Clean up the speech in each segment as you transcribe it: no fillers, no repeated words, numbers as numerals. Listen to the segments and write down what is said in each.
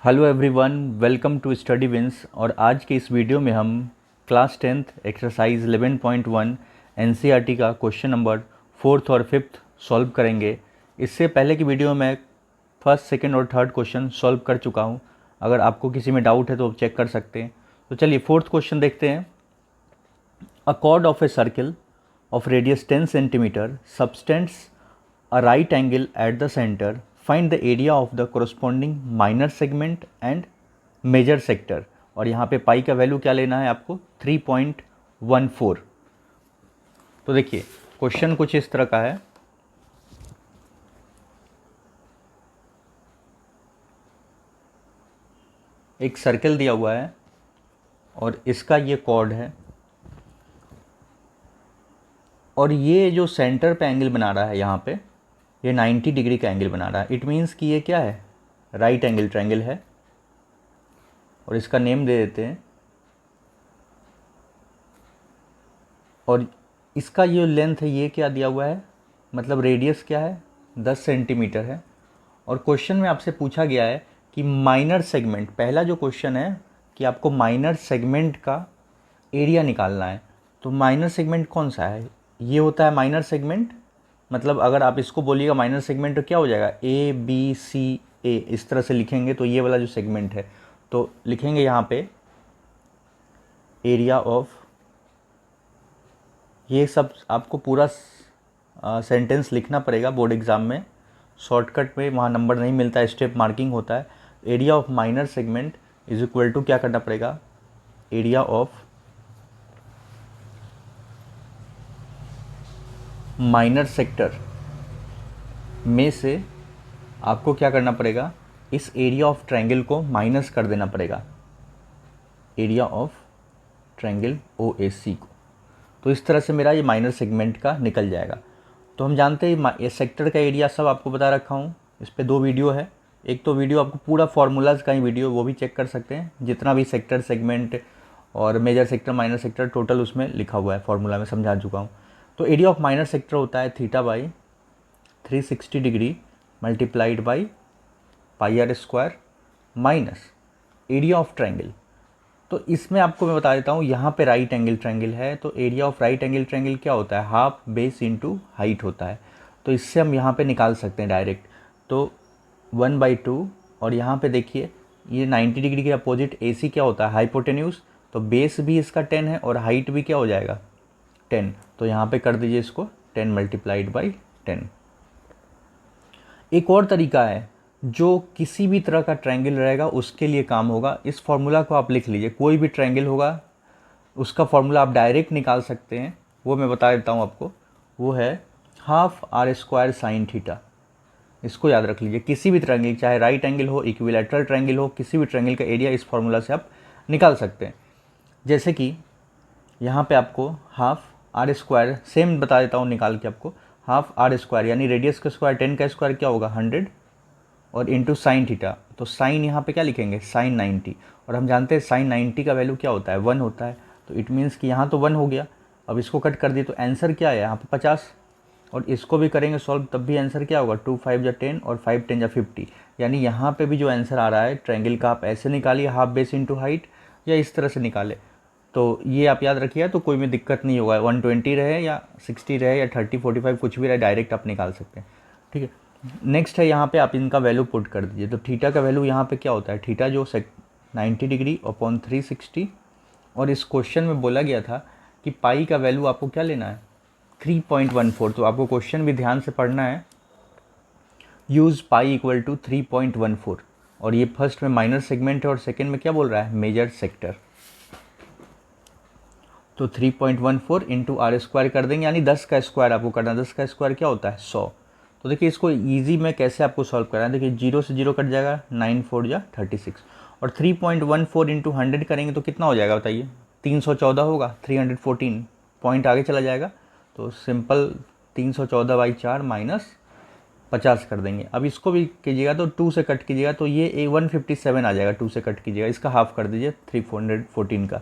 Hello everyone, welcome to study wins. और आज के इस वीडियो में हम क्लास 10th एक्सरसाइज 11.1 एनसीईआरटी का क्वेश्चन नंबर 4th और 5th सॉल्व करेंगे। इससे पहले की वीडियो में फर्स्ट, सेकंड और थर्ड क्वेश्चन सॉल्व कर चुका हूं। अगर आपको किसी में डाउट है तो आप चेक कर सकते हैं। तो चलिए फोर्थ क्वेश्चन देखते हैं। अ chord of a circle of radius 10 centimeter subtends a right angle at the center. Find the area of the corresponding minor segment and major sector. और यहाँ पे पाई का वैल्यू क्या लेना है आपको 3.14। तो देखिए क्वेश्चन कुछ इस तरह का है। एक सर्कल दिया हुआ है और इसका ये कॉर्ड है और ये जो सेंटर पे एंगल बना रहा है यहाँ पे ये 90 डिग्री का एंगल बना रहा है। इट मीन्स कि ये क्या है, राइट एंगल ट्रायंगल है। और इसका नेम दे देते हैं। और इसका ये लेंथ है, ये क्या दिया हुआ है, मतलब रेडियस क्या है 10 सेंटीमीटर है। और क्वेश्चन में आपसे पूछा गया है कि माइनर सेगमेंट, पहला जो क्वेश्चन है कि आपको माइनर सेगमेंट का एरिया निकालना है। तो माइनर सेगमेंट कौन सा है, ये होता है माइनर सेगमेंट। मतलब अगर आप इसको बोलिएगा माइनर सेगमेंट तो क्या हो जाएगा, ए बी सी ए, इस तरह से लिखेंगे तो ये वाला जो सेगमेंट है तो लिखेंगे यहाँ पे एरिया ऑफ, ये सब आपको पूरा सेंटेंस लिखना पड़ेगा बोर्ड एग्ज़ाम में। शॉर्टकट में वहाँ नंबर नहीं मिलता है, स्टेप मार्किंग होता है। Area of minor segment is equal to क्या करना पड़ेगा, एरिया ऑफ माइनर सेक्टर में से आपको क्या करना पड़ेगा, इस एरिया ऑफ ट्रायंगल को माइनस कर देना पड़ेगा, एरिया ऑफ ट्रायंगल OAC को। तो इस तरह से मेरा ये माइनर सेगमेंट का निकल जाएगा। तो हम जानते हैं ये सेक्टर का एरिया सब आपको बता रखा हूँ। इस पर 2 वीडियो है। एक तो वीडियो आपको पूरा फार्मूलाज का ही वीडियो, वो भी चेक कर सकते हैं। जितना भी सेक्टर, सेगमेंट और major sector, minor sector total उसमें लिखा हुआ है, फार्मूला में समझा चुका हूँ। तो एरिया ऑफ माइनर सेक्टर होता है theta by 360 degree multiplied by pi r square minus area of triangle. तो इसमें आपको मैं बता देता हूँ, यहाँ पे राइट एंगल ट्रायंगल है तो area of right angle triangle क्या होता है, हाफ बेस इंटू हाइट होता है। तो इससे हम यहाँ पे निकाल सकते हैं डायरेक्ट। तो 1/2 और यहाँ पे देखिए ये 90 डिग्री के अपोजिट AC क्या होता है, हाइपोटेन्यूज। तो बेस भी इसका 10 है और हाइट भी क्या हो जाएगा 10। तो यहाँ पे कर दीजिए इसको 10 मल्टीप्लाइड बाई 10। एक और तरीका है जो किसी भी तरह का ट्रायंगल रहेगा उसके लिए काम होगा। इस फॉर्मूला को आप लिख लीजिए, कोई भी ट्रायंगल होगा उसका फॉर्मूला आप डायरेक्ट निकाल सकते हैं। वो मैं बता देता हूँ आपको, वो है half r square sine theta. इसको याद रख लीजिए। किसी भी ट्रायंगल, चाहे राइट एंगल हो, इक्विलैटरल ट्रायंगल हो, किसी भी ट्रायंगल का एरिया इस फॉर्मूला से आप निकाल सकते हैं। जैसे कि यहाँ पे आपको हाफ आर स्क्वायर, सेम बता देता हूँ निकाल के आपको, हाफ आर स्क्वायर यानी रेडियस का स्क्वायर 10 का स्क्वायर क्या होगा 100 और इंटू साइन थीटा। तो साइन यहाँ पे क्या लिखेंगे, साइन 90। और हम जानते हैं साइन 90 का वैल्यू क्या होता है, 1 होता है। तो इट मीन्स कि यहाँ तो 1 हो गया। अब इसको कट कर दिए तो आंसर क्या है यहाँ पे 50। और इसको भी करेंगे सॉल्व तब भी आंसर क्या होगा, 2 5 या 10 और 5 10 या 50। यानी यहाँ पे भी जो आंसर आ रहा है ट्रायंगल का, आप ऐसे निकालिए हाफ बेस इंटू हाइट या इस तरह से निकाले। तो ये आप याद रखिए, तो कोई में दिक्कत नहीं होगा। 120 रहे या 60 रहे या 30 45 कुछ भी रहे, डायरेक्ट आप निकाल सकते हैं। ठीक है, नेक्स्ट है यहाँ पे आप इनका वैल्यू पुट कर दीजिए। तो थीटा का वैल्यू यहाँ पे क्या होता है, थीटा जो 90 डिग्री अपॉन 360। और इस क्वेश्चन में बोला गया था कि पाई का वैल्यू आपको क्या लेना है 3.14। तो आपको क्वेश्चन भी ध्यान से पढ़ना है। Use pi equal to 3.14। और ये फर्स्ट में माइनर सेगमेंट है और सेकेंड में क्या बोल रहा है, मेजर सेक्टर। तो 3.14 इंटू आर स्क्वायर कर देंगे, यानी 10 का स्क्वायर आपको करना है। 10 का स्क्वायर क्या होता है 100। तो देखिए इसको इजी में कैसे आपको सॉल्व करना है, देखिए 0 से 0 कट जाएगा, 9 4 या 36। और 3.14 इंटू 100 करेंगे तो कितना हो जाएगा बताइए, 314 होगा। 314 पॉइंट आगे चला जाएगा। तो सिंपल 314/4 माइनस 50 कर देंगे। अब इसको भी कीजिएगा तो 2 से कट कीजिएगा तो ये 157 आ जाएगा। 2 से कट कीजिएगा, इसका हाफ कर दीजिए 314 का।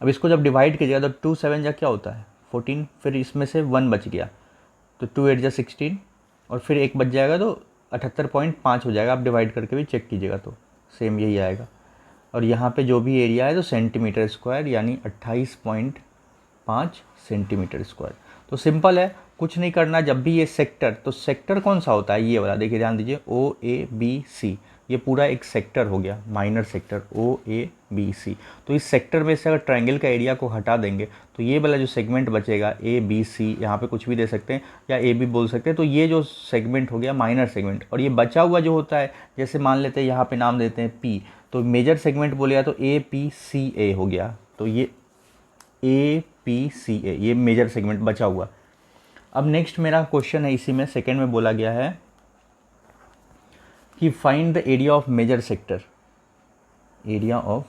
अब इसको जब डिवाइड कीजिएगा तो 2 7 जा क्या होता है 14, फिर इसमें से 1 बच गया तो 2 8 जा 16 और फिर एक बच जाएगा तो 78.5 हो जाएगा। आप डिवाइड करके भी चेक कीजिएगा तो सेम यही आएगा। और यहाँ पे जो भी एरिया है तो सेंटीमीटर स्क्वायर, यानी 28.5 सेंटीमीटर स्क्वायर। तो सिंपल है, कुछ नहीं करना। जब भी ये सेक्टर, तो सेक्टर कौन सा होता है, ये वाला देखिए, ध्यान दीजिए, ओ ए बी सी, ये पूरा एक सेक्टर हो गया, minor sector O A B C. तो इस सेक्टर में से अगर ट्रायंगल का एरिया को हटा देंगे तो ये वाला जो सेगमेंट बचेगा ए बी सी, यहाँ पे कुछ भी दे सकते हैं या ए बी बोल सकते हैं, तो ये जो सेगमेंट हो गया माइनर सेगमेंट। और ये बचा हुआ जो होता है, जैसे मान लेते हैं यहाँ पे नाम देते हैं पी, तो मेजर सेगमेंट बोलेगा तो ए पी सी ए हो गया। तो ये ए पी सी ए, ये मेजर सेगमेंट बचा हुआ। अब नेक्स्ट मेरा क्वेश्चन है, इसी में सेकंड में बोला गया है कि find the area of major sector, area of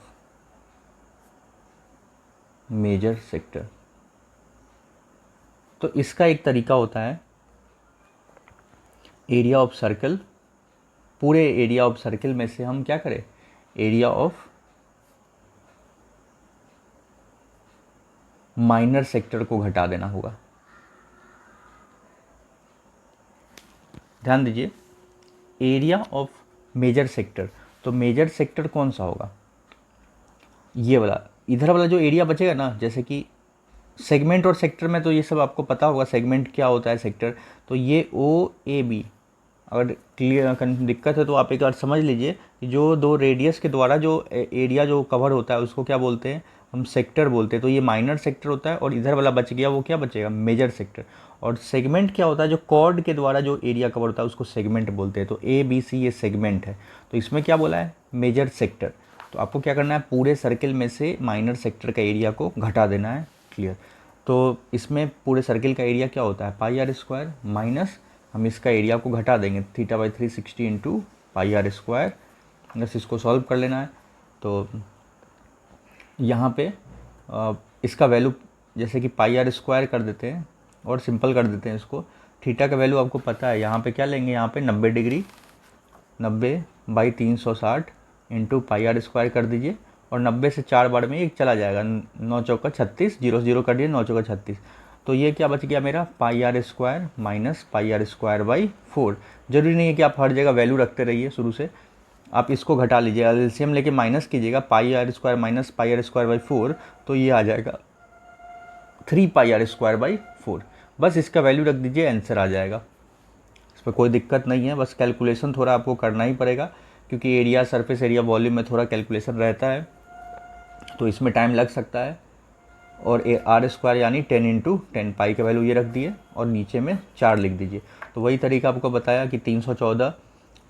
major sector. तो इसका एक तरीका होता है, एरिया ऑफ सर्कल, पूरे एरिया ऑफ सर्कल में से हम क्या करें, एरिया ऑफ माइनर सेक्टर को घटा देना होगा। ध्यान दीजिए, एरिया ऑफ मेजर सेक्टर, तो मेजर सेक्टर कौन सा होगा, ये वाला, इधर वाला जो एरिया बचेगा ना, जैसे कि सेगमेंट और सेक्टर में तो ये सब आपको पता होगा, सेगमेंट क्या होता है, सेक्टर, तो ये ओ ए बी। अगर क्लियर दिक्कत है तो आप एक बार समझ लीजिए कि जो दो रेडियस के द्वारा जो एरिया जो कवर होता है उसको क्या बोलते हैं, हम सेक्टर बोलते हैं। तो ये माइनर सेक्टर होता है, और इधर वाला बच गया वो क्या बचेगा, मेजर सेक्टर। और सेगमेंट क्या होता है, जो कॉर्ड के द्वारा जो एरिया कवर होता है उसको सेगमेंट बोलते हैं। तो ए बी सी ये सेगमेंट है, तो इसमें क्या बोला है, मेजर सेक्टर। तो आपको क्या करना है, पूरे सर्किल में से माइनर सेक्टर का एरिया को घटा देना है। क्लियर। तो इसमें पूरे सर्किल का एरिया क्या होता है, पाई आर स्क्वायर, माइनस हम इसका एरिया को घटा देंगे θ/360 इंटू पाई आर स्क्वायर। बस इसको सॉल्व कर लेना है। तो यहाँ पे इसका वैल्यू जैसे कि पाई आर स्क्वायर कर देते हैं और सिंपल कर देते हैं इसको। थीटा का वैल्यू आपको पता है, यहाँ पे क्या लेंगे, यहाँ पे 90 degree, 90/360 into pi r square कर दीजिए। और 90 से 4 बार में ये चला जाएगा, 9 चौका 36, 0 0 कर दिए, 9 चौका 36। तो ये क्या बच गया मेरा, pi r square minus pi r square by 4। जरूरी नहीं है कि आप हर जगह वैल्यू रखते रहिए शुरू से, आप इसको घटा लीजिएगा, एलसीएम लेके माइनस कीजिएगा, pi r square minus pi r square by 4, तो ये आ जाएगा 3 पाई आर स्क्वायर बाई 4। बस इसका वैल्यू रख दीजिए, आंसर आ जाएगा। इस पर कोई दिक्कत नहीं है, बस कैलकुलेशन थोड़ा आपको करना ही पड़ेगा, क्योंकि एरिया, सरफेस एरिया, वॉल्यूम में थोड़ा कैलकुलेशन रहता है, तो इसमें टाइम लग सकता है। और आर स्क्वायर यानी 10 इंटू 10, पाई का वैल्यू ये रख दिए और नीचे में 4 लिख दीजिए। तो वही तरीका आपको बताया कि 314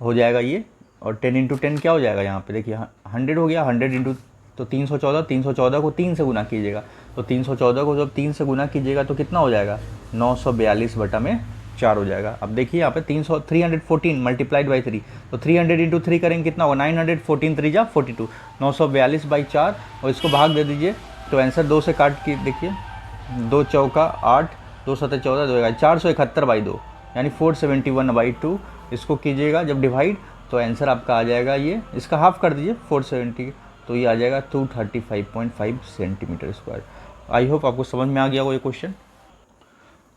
हो जाएगा ये, और 10 इंटू 10 क्या हो जाएगा, यहाँ पे देखिए 100 हो गया, 100 इंटू तो 314, 314 को 3 से गुना कीजिएगा। तो 314 को जब 3 से गुना कीजिएगा तो कितना हो जाएगा, 942/4 हो जाएगा। अब देखिए यहाँ पे 314 मल्टीप्लाइड बाई 3, तो 300 इंटू 3 करेंगे कितना होगा, 914 3 जा 42, 942/4, और इसको भाग दे दीजिए। तो आंसर 2 से काट के देखिए, 2 चौका 8, 2 7 14, 2 471/2, यानी 471/2। इसको कीजिएगा जब डिवाइड, तो आंसर आपका आ जाएगा ये, इसका हाफ कर दीजिए 470, तो ये आ जाएगा 235.5 सेंटीमीटर स्क्वायर। आई होप आपको समझ में आ गया वो ये क्वेश्चन।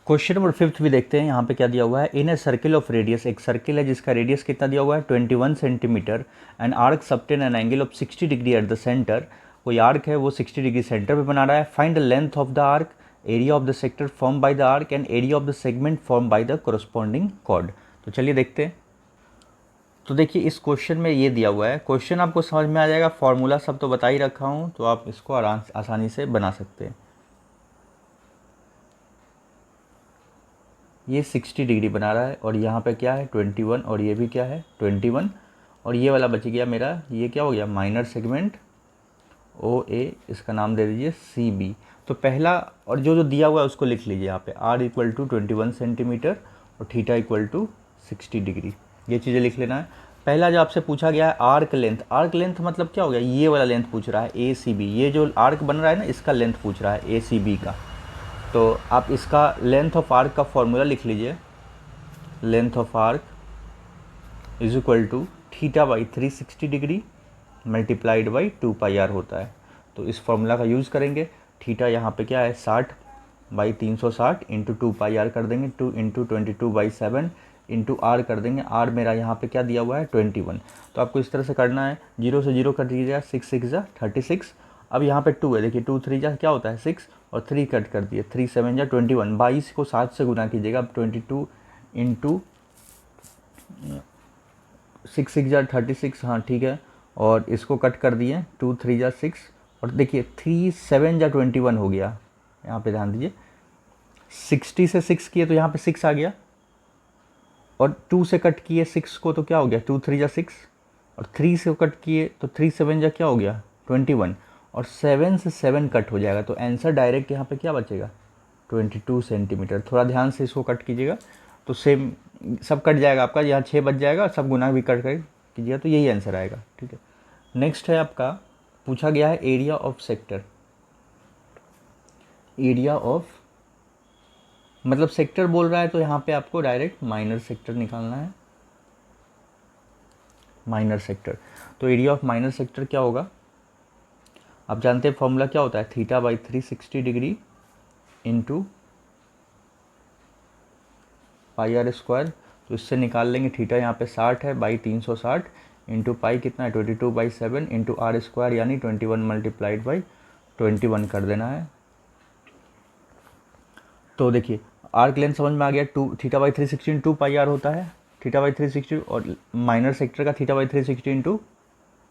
क्वेश्चन नंबर 5 भी देखते हैं, यहाँ पे क्या दिया हुआ है, in a circle of radius, एक सर्किल है जिसका रेडियस कितना दिया हुआ है, 21 centimetre, and arc subtend an angle of 60 degree at the centre. कोई आर्क है वो 60 डिग्री सेंटर पे बना रहा है। Find the length of the arc, area of the sector form by the arc, and area of the segment form by the corresponding chord. तो चलिए देखते हैं। तो देखिए इस क्वेश्चन में ये दिया हुआ है, क्वेश्चन आपको समझ में आ जाएगा, फॉर्मूला सब तो बता ही रखा हूँ, तो आप इसको आसानी से बना सकते हैं। ये 60 डिग्री बना रहा है, और यहाँ पे क्या है 21, और ये भी क्या है 21, और ये वाला बच गया मेरा, ये क्या हो गया, माइनर सेगमेंट ओ ए, इसका नाम दे दीजिए सी बी। तो पहला और जो दिया हुआ है उसको लिख लीजिए यहाँ पे, आर इक्वल टू 21 सेंटीमीटर और थीटा इक्वल टू 60 डिग्री, ये चीज़ें लिख लेना है। पहला जो आपसे पूछा गया है आर्क लेंथ, आर्क लेंथ मतलब क्या हो गया, ये वाला लेंथ पूछ रहा है ए सी बी, ये जो आर्क बन रहा है ना इसका लेंथ पूछ रहा है ए सी बी का। तो आप इसका लेंथ ऑफ आर्क का फॉर्मूला लिख लीजिए, length of arc is equal to θ/360 degree multiplied by 2 pi r होता है। तो इस फॉर्मूला का यूज़ करेंगे। थीटा यहाँ पे क्या है 60/360 इंटू 2 पाई आर कर देंगे, 2 इंटू 22/7 इंटू आर कर देंगे। आर मेरा यहाँ पे क्या दिया हुआ है 21। तो आपको इस तरह से करना है, 0 से 0 कट दीजिएगा, 6 6 जा 36। अब यहाँ पे 2 है, देखिए 2 3 जा क्या होता है 6 और 3 कट कर दिए, 3 7 जा 21। 22 को 7 से गुना कीजिएगा। अब 22 इंटू 6 6 जा 36, हाँ ठीक है। और इसको कट कर दिए, 2 3 जा 6 और देखिए 3 7 जा 21 हो गया। यहाँ पे ध्यान दीजिए, 60 से 6 किए तो यहाँ पे 6 आ गया और 2 से कट किए 6 को तो क्या हो गया 2 3 जा 6 और 3 से कट किए तो 3 7 जा क्या हो गया 21 और 7 से 7 कट हो जाएगा। तो आंसर डायरेक्ट यहाँ पे क्या बचेगा 22 सेंटीमीटर। थोड़ा ध्यान से इसको कट कीजिएगा तो सेम सब कट जाएगा आपका, यहाँ 6 बच जाएगा, सब गुना भी कट कर कीजिएगा तो यही आंसर आएगा। ठीक है, नेक्स्ट है आपका, पूछा गया है area of sector. Area of मतलब सेक्टर बोल रहा है तो यहाँ पे आपको डायरेक्ट माइनर सेक्टर निकालना है। माइनर सेक्टर, तो एरिया ऑफ माइनर सेक्टर क्या होगा, आप जानते हैं फॉर्मूला क्या होता है, theta by 360 degree into pi r square. तो इससे निकाल लेंगे, थीटा यहाँ पे 60 है बाई 360 इंटू पाई कितना है 22/7 इंटू आर स्क्वायर यानी 21 मल्टीप्लाइड बाई 21 कर देना है। तो देखिए आर्क लेंथ समझ में आ गया, 2 theta by 360 into pi r होता है, थीटा बाई 360 और माइनर सेक्टर का theta by 360 into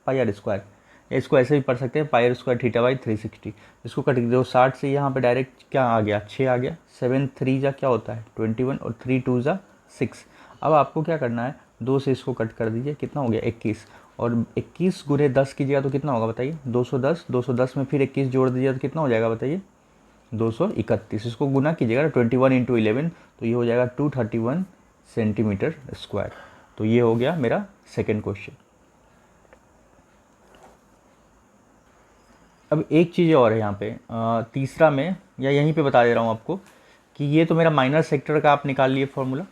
pi r square. इसको ऐसे भी पढ़ सकते हैं pi r square theta by 360। इसको कट दो 60 से यहाँ पे डायरेक्ट क्या आ गया 6 आ गया, 7 3 जा क्या होता है 21 और 3 2 जा 6। अब आपको क्या करना है, 2 से इसको कट कर दीजिए, कितना हो गया 21 और 21 गुने 10 कीजिएगा तो कितना होगा बताइए 210। 210 में फिर 21 जोड़ दीजिएगा तो कितना हो जाएगा बताइए 231। इसको गुना कीजिएगा 21 इंटू 11 तो ये हो जाएगा 231 सेंटीमीटर स्क्वायर। तो ये हो गया मेरा सेकेंड क्वेश्चन। अब एक चीज़ और है यहाँ पे, तीसरा में या यहीं पे बता दे रहा हूँ आपको कि ये तो मेरा माइनर सेक्टर का आप निकाल लिए फॉर्मूला।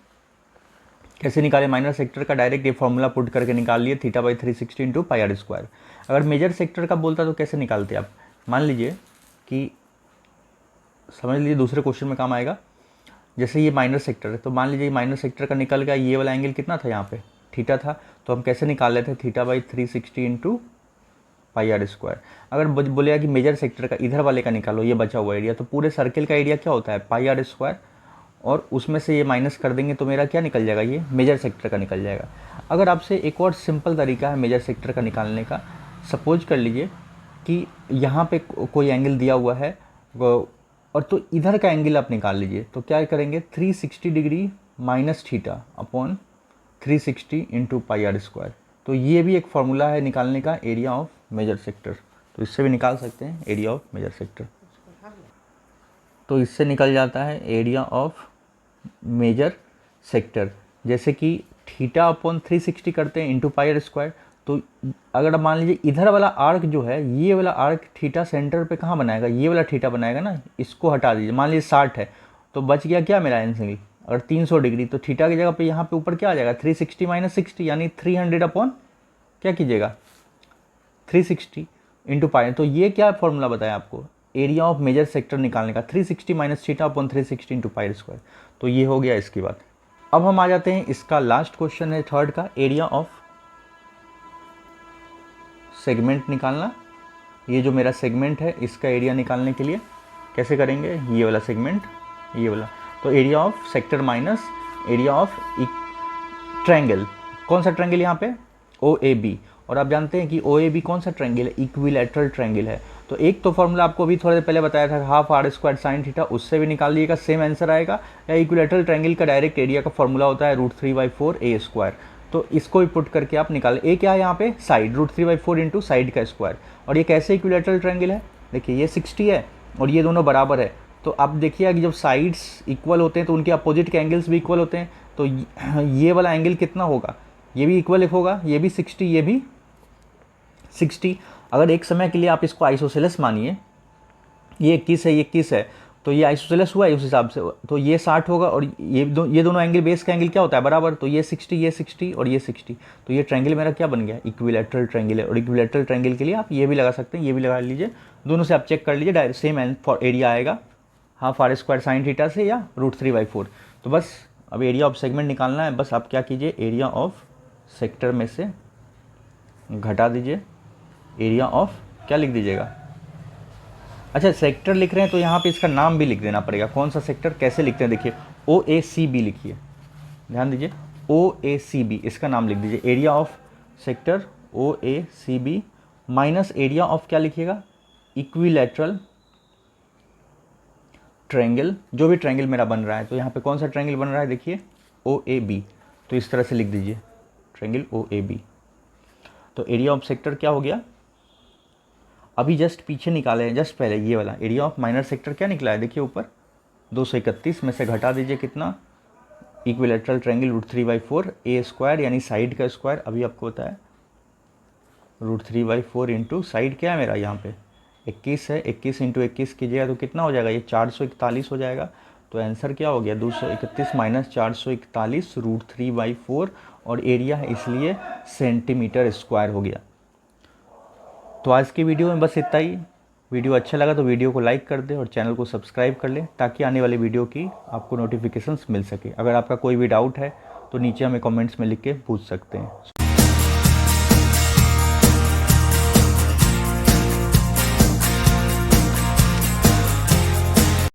कैसे निकाले माइनर सेक्टर का, डायरेक्ट ये फॉर्मूला पुट करके निकाल लिए theta by 360 into pi r square. अगर मेजर सेक्टर का बोलता तो कैसे निकालते आप, मान लीजिए कि समझ लीजिए दूसरे क्वेश्चन में काम आएगा। जैसे ये माइनर सेक्टर है तो मान लीजिए माइनर सेक्टर का निकल गया, ये वाला एंगल कितना था यहाँ पे थीटा था, तो हम कैसे निकाल लेते हैं theta by 360 into pi r square. अगर बोलेगा कि मेजर सेक्टर का इधर वाले का निकालो, ये बचा हुआ एरिया, तो पूरे सर्किल का एरिया क्या होता है पाई आर स्क्वायर और उसमें से ये माइनस कर देंगे तो मेरा क्या निकल जाएगा, ये मेजर सेक्टर का निकल जाएगा। अगर आपसे एक और सिंपल तरीका है मेजर सेक्टर का निकालने का, सपोज कर लीजिए कि यहाँ पे कोई एंगल दिया हुआ है और तो इधर का एंगल आप निकाल लीजिए, तो क्या करेंगे 360 degree minus theta upon 360 into pi r square. तो ये भी एक फार्मूला है निकालने का एरिया ऑफ मेजर सेक्टर, तो इससे भी निकाल सकते हैं एरिया ऑफ मेजर सेक्टर। तो इससे निकल जाता है एरिया ऑफ मेजर सेक्टर, जैसे कि थीटा अपॉन 360 करते हैं इंटू पाई आर स्क्वायर। तो अगर मान लीजिए इधर वाला आर्क जो है, ये वाला आर्क थीटा सेंटर पे कहाँ बनाएगा, ये वाला थीटा बनाएगा ना, इसको हटा दीजिए, मान लीजिए 60 है तो बच गया क्या मेरा आंसर, अगर 300 डिग्री तो थीटा की जगह पे यहाँ पे ऊपर क्या आ जाएगा 360 माइनस 60 यानी 300 अपॉन क्या कीजिएगा 360 इंटू पाई। तो ये क्या फॉर्मूला बताया आपको एरिया ऑफ मेजर सेक्टर निकालने का, 360 minus theta upon 360 into pi square. तो ये हो गया इसकी बात। अब हम आ जाते हैं, इसका लास्ट क्वेश्चन है थर्ड का, एरिया ऑफ सेगमेंट निकालना। ये जो मेरा सेगमेंट है इसका एरिया निकालने के लिए कैसे करेंगे, ये वाला सेगमेंट ये वाला, तो area of sector minus area of triangle. कौन सा ट्रायंगल यहाँ पे ओ ए बी, और आप जानते हैं कि ओ ए बी कौन सा ट्रायंगल है, इक्विलैटरल ट्रायंगल है। तो एक तो फॉर्मूला आपको अभी थोड़ी देर पहले बताया था half r square sine theta, उससे भी निकाल लीजिएगा सेम आंसर आएगा। या इक्विलैटरल ट्रायंगल का डायरेक्ट एरिया का फॉर्मूला होता है √3/4 ए स्क्वायर, तो इसको भी पुट करके आप निकालें। ए क्या है यहाँ पे साइड, √3/4 इंटू साइड का स्क्वायर। और ये कैसे इक्विलैटरल ट्रायंगल है, देखिए ये 60 है और ये दोनों बराबर है। तो आप देखिए कि जब साइड्स इक्वल होते हैं तो उनके अपोजिट के एंगल्स भी इक्वल होते हैं। तो ये वाला एंगल कितना होगा, ये भी इक्वल होगा, ये भी 60 ये भी 60। अगर एक समय के लिए आप इसको आइसोसेलेस मानिए, ये 21 है ये 21 है, तो ये आइसोसेलेस हुआ है उस हिसाब से, तो ये 60 होगा और ये दोनों एंगल बेस का एंगल क्या होता है बराबर, तो ये 60 और ये 60। तो ये ट्रायंगल मेरा क्या बन गया इक्विलैटरल ट्रायंगल है। और इक्विलैटरल ट्रायंगल के लिए आप ये भी लगा सकते हैं, ये भी लगा लीजिए, दोनों से आप चेक कर लीजिए डायरेक्ट सेम एरिया आएगा half r square sine theta से या √3/4। तो बस अब एरिया ऑफ सेगमेंट निकालना है, बस आप क्या कीजिए, एरिया ऑफ सेक्टर में से घटा दीजिए एरिया ऑफ, क्या लिख दीजिएगा, अच्छा सेक्टर लिख रहे हैं तो यहाँ पे इसका नाम भी लिख देना पड़ेगा, कौन सा सेक्टर, कैसे लिखते हैं देखिए, OACB लिखिए, ध्यान दीजिए, OACB इसका नाम लिख दीजिए, area of sector OACB minus area of क्या लिखिएगा, इक्विलैटरल ट्रायंगल, जो भी ट्रायंगल मेरा बन रहा है, तो यहाँ पे कौन सा ट्रायंगल बन रहा है देखिए, OAB, तो इस तरह से लिख दीजिए ट्रायंगल OAB। तो एरिया ऑफ सेक्टर क्या हो गया, अभी जस्ट पीछे निकाले हैं, जस्ट पहले ये वाला एरिया ऑफ माइनर सेक्टर क्या निकला है देखिए ऊपर, 231 में से घटा दीजिए कितना, इक्विलैटरल ट्रायंगल √3/4 ए स्क्वायर यानी साइड का स्क्वायर, अभी आपको बताया √3/4 इंटू साइड क्या है मेरा यहाँ पे 21 है, 21 इंटू 21 कीजिएगा तो कितना हो जाएगा, ये 441 हो जाएगा। तो आंसर क्या हो गया, 231 माइनस 441 √3/4, और एरिया है इसलिए सेंटीमीटर स्क्वायर हो गया। तो आज की वीडियो में बस इतना ही। वीडियो अच्छा लगा तो वीडियो को लाइक कर दें और चैनल को सब्सक्राइब कर लें ताकि आने वाली वीडियो की आपको नोटिफिकेशंस मिल सके। अगर आपका कोई भी डाउट है तो नीचे हमें कमेंट्स में लिख के पूछ सकते हैं।